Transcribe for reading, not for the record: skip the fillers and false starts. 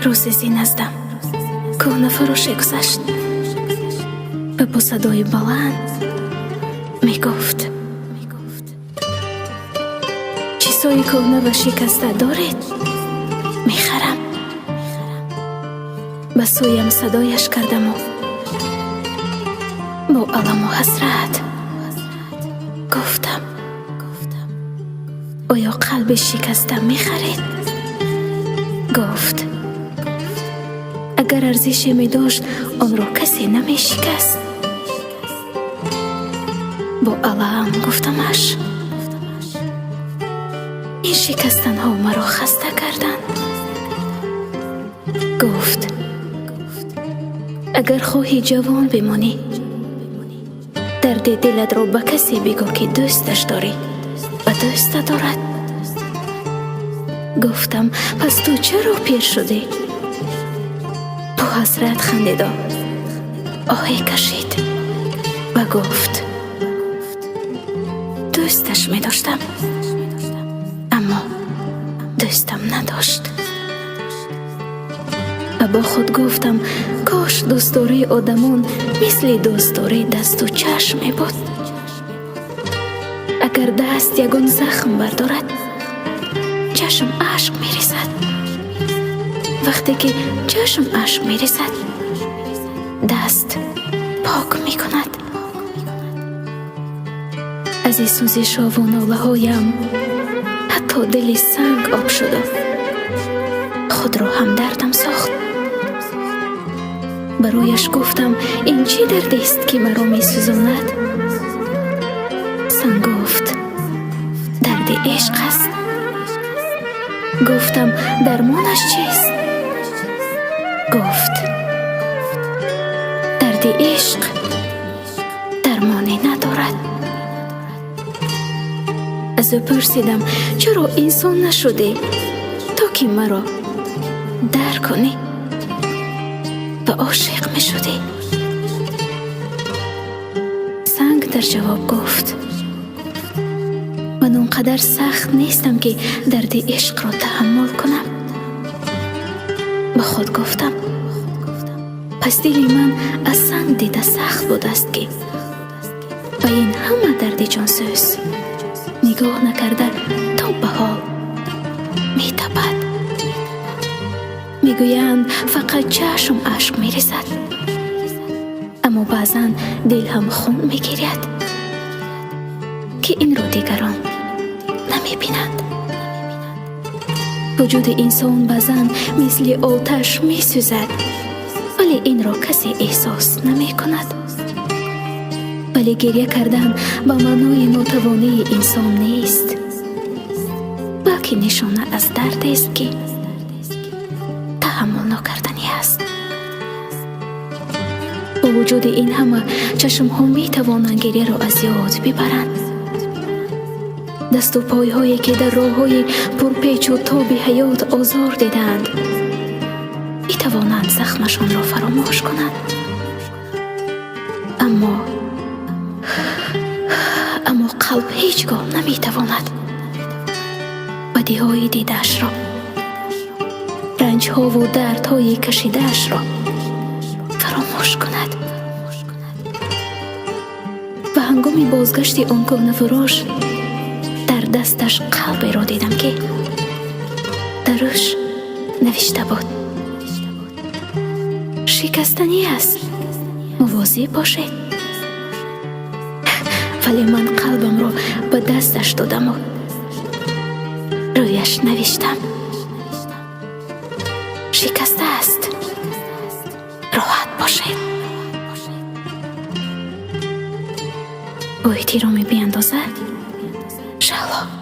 روزی زینه‌اздам کوهنفروشی گذشت و با صدای بلند میگفت چیزهای کهنه و شکسته دارید؟ میخرم. به سویم صدایش کردم و با الم و حسرت گفتم آیا قلب شکسته میخرید؟ گفت اگر ارزشی می داشت آن را کسی نمی شکست. با الم گفتمش این شکستن ها مرا خسته کردند. گفت اگر خواهی جوان بمانی درد دلت را به کسی بگو که دوستش داری و دوست دارد. گفتم پس تو چرا پیر شدی؟ با حسرت خندید و آهی کشید و گفت دوستش می داشتم اما دوستم نداشت. و با خود گفتم کاش دوستداری آدمان مثل دوستداری دست و چشمی بود. اگر دست یگان زخم بردارد چشم اشک می ریزد. وقتی که چشم اشک می ریزد دست پاک می کند. از این سوزش ها و ناله هایم حتی دل سنگ آب شد و خود را همدردم ساخت. برایش گفتم این چی درد است که مرا می سوزاند؟ سنگ گفت درد عشق است. گفتم درمانش چیست؟ گفت درد عشق درمانی ندارد. از او پرسیدم چرا انسان نشدی تا که مرا درک کنی و عاشق می شدی؟ سنگ در جواب گفت من اونقدر سخت نیستم که درد عشق را تحمل کنم. به خود گفتم پس دل من از سنگ دیده سخت بود است که و این همه درد جانسوز نگاه نکرده تا به حال می تپد. میگویند فقط چشم اشک می ریزد اما بعضا دل هم خون می گیرد که این رو دیگران نمی بینند. وجود انسان بعضا مثل آتش می سوزد ولی این را کسی احساس نمی کند. ولی گریه کردن با معنای ناتوانی انسان نیست بلکه نشانه از درد است که تحمل نکردنی است. با وجود این همه چشم ها می توانند گریه را از یاد ببرند. دست و پای هایی که در راه های پرپیچ و تاب حیات آزار دیدند می توانند زخمشان را فراموش کنند. اما قلب هیچگاه نمی تواند بدی های دیدش را رنج ها و درد های کشیدش را فراموش کند. و هنگام بازگشت آن کهنه‌فروش در دستش قلبی را دیدم که درش نوشته بود شکستنی است، مواظب باشید. ولی من قلبم را به دستش دادم و رویش نوشتم شکسته است، راحت باشید. او احترامی بیندازد شلا